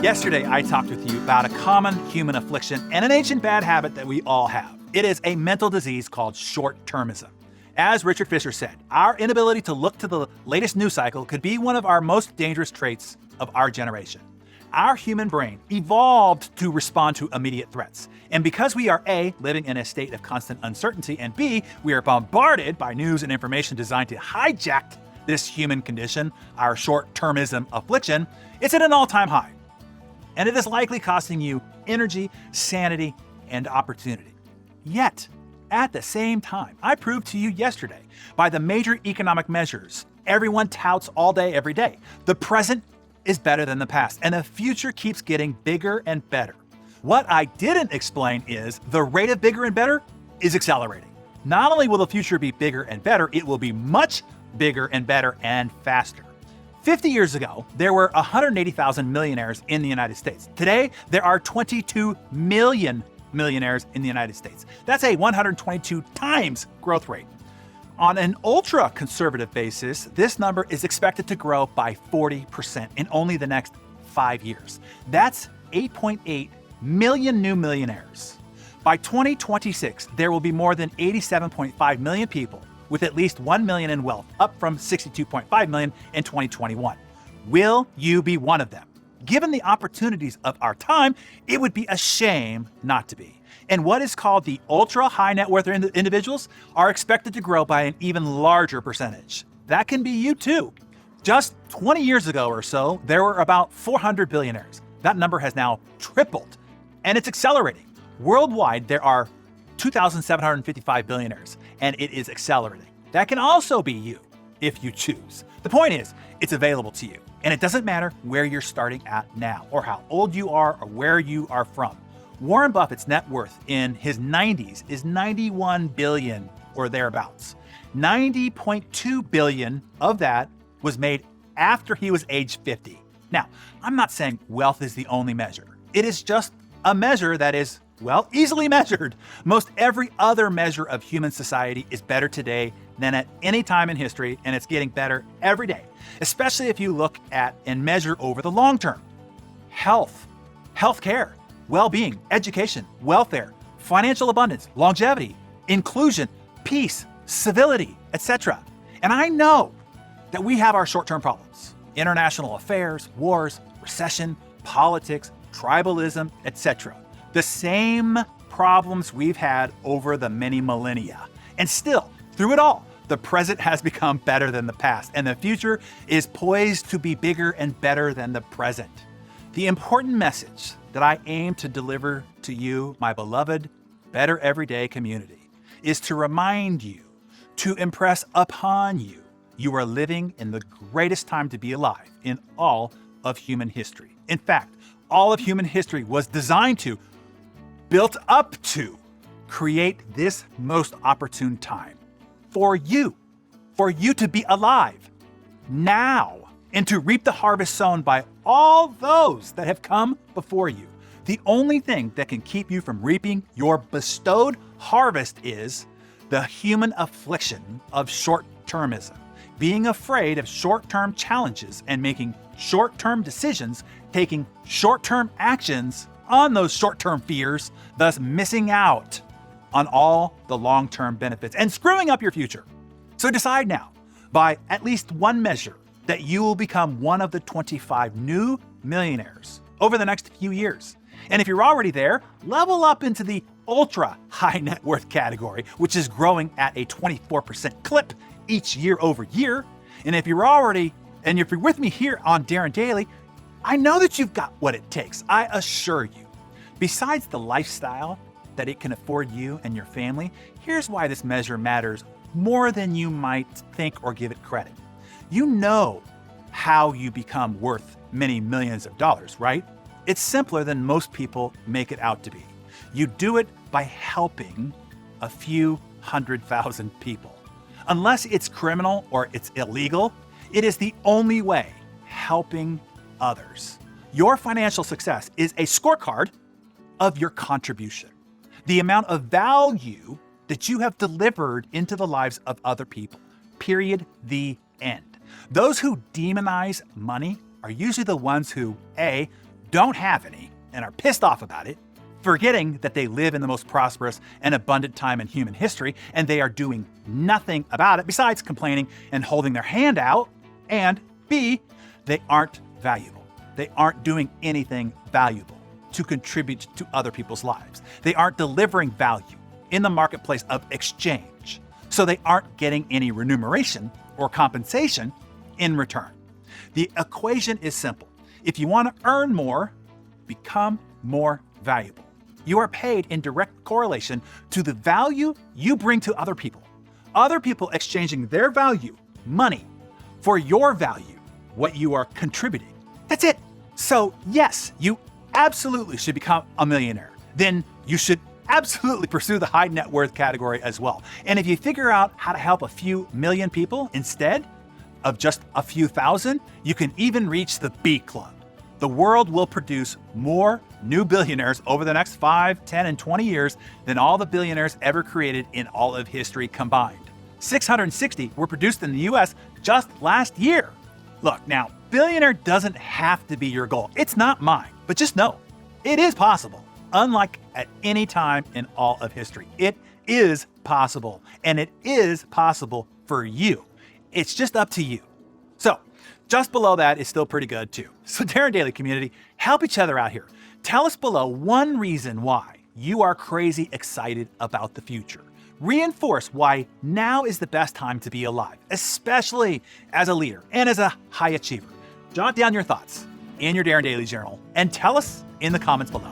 Yesterday, I talked with you about a common human affliction and an ancient bad habit that we all have. It is a mental disease called short-termism. As Richard Fisher said, our inability to look to the latest news cycle could be one of our most dangerous traits of our generation. Our human brain evolved to respond to immediate threats. And because we are A, living in a state of constant uncertainty, and B, we are bombarded by news and information designed to hijack this human condition, our short-termism affliction, it's at an all-time high. And it is likely costing you energy, sanity, and opportunity. Yet, at the same time, I proved to you yesterday, by the major economic measures everyone touts all day, every day, the present is better than the past, and the future keeps getting bigger and better. What I didn't explain is the rate of bigger and better is accelerating. Not only will the future be bigger and better, it will be much bigger and better and faster. 50 years ago, there were 180,000 millionaires in the United States. Today, there are 22 million millionaires in the United States. That's a 122 times growth rate. On an ultra-conservative basis, this number is expected to grow by 40% in only the next 5 years. That's 8.8 million new millionaires. By 2026, there will be more than 87.5 million people with at least 1 million in wealth, up from 62.5 million in 2021. Will you be one of them? Given the opportunities of our time, it would be a shame not to be. And what is called the ultra-high net worth individuals are expected to grow by an even larger percentage. That can be you too. Just 20 years ago or so, there were about 400 billionaires. That number has now tripled, and it's accelerating. Worldwide, there are 2,755 billionaires, and it is accelerating. That can also be you, if you choose. The point is, it's available to you, and it doesn't matter where you're starting at now, or how old you are, or where you are from. Warren Buffett's net worth in his 90s is 91 billion or thereabouts. 90.2 billion of that was made after he was age 50. Now, I'm not saying wealth is the only measure. It is just a measure that is, well, easily measured. Most every other measure of human society is better today than at any time in history, and it's getting better every day, especially if you look at and measure over the long term. Health, healthcare, well-being, education, welfare, financial abundance, longevity, inclusion, peace, civility, etc. And I know that we have our short-term problems: international affairs, wars, recession, politics, tribalism, etc. The same problems we've had over the many millennia. And still, through it all, the present has become better than the past, and the future is poised to be bigger and better than the present. The important message that I aim to deliver to you, my beloved Better Everyday community, is to remind you, to impress upon you, you are living in the greatest time to be alive in all of human history. In fact, all of human history was designed to, built up to, create this most opportune time for you to be alive now and to reap the harvest sown by all those that have come before you. The only thing that can keep you from reaping your bestowed harvest is the human affliction of short-termism, being afraid of short-term challenges and making short-term decisions, taking short-term actions on those short-term fears, thus missing out on all the long-term benefits and screwing up your future. So decide now, by at least one measure, that you will become one of the 25 new millionaires over the next few years. And if you're already there, level up into the ultra high net worth category, which is growing at a 24% clip each year over year. And if you're with me here on Darren Daily, I know that you've got what it takes, I assure you. Besides the lifestyle that it can afford you and your family, here's why this measure matters more than you might think or give it credit. You know how you become worth many millions of dollars, right? It's simpler than most people make it out to be. You do it by helping a few 100,000 people. Unless it's criminal or it's illegal, it is the only way: helping others. Your financial success is a scorecard of your contribution, the amount of value that you have delivered into the lives of other people. Period. The end. Those who demonize money are usually the ones who A, don't have any and are pissed off about it, forgetting that they live in the most prosperous and abundant time in human history and they are doing nothing about it besides complaining and holding their hand out. And B, they aren't valuable. They aren't doing anything valuable to contribute to other people's lives. They aren't delivering value in the marketplace of exchange. So they aren't getting any remuneration or compensation in return. The equation is simple. If you want to earn more, become more valuable. You are paid in direct correlation to the value you bring to other people. Other people exchanging their value, money, for your value, what you are contributing. That's it. So yes, you absolutely should become a millionaire. Then you should absolutely pursue the high net worth category as well. And if you figure out how to help a few million people instead of just a few thousand, you can even reach the B Club. The world will produce more new billionaires over the next 5, 10, and 20 years than all the billionaires ever created in all of history combined. 660 were produced in the US just last year. Look, now, billionaire doesn't have to be your goal. It's not mine, but just know, it is possible. Unlike at any time in all of history, it is possible, and it is possible for you. It's just up to you. So, just below that is still pretty good too. So Darren Daily community, help each other out here. Tell us below one reason why you are crazy excited about the future. Reinforce why now is the best time to be alive, especially as a leader and as a high achiever. Jot down your thoughts in your Darren Daily journal and tell us in the comments below.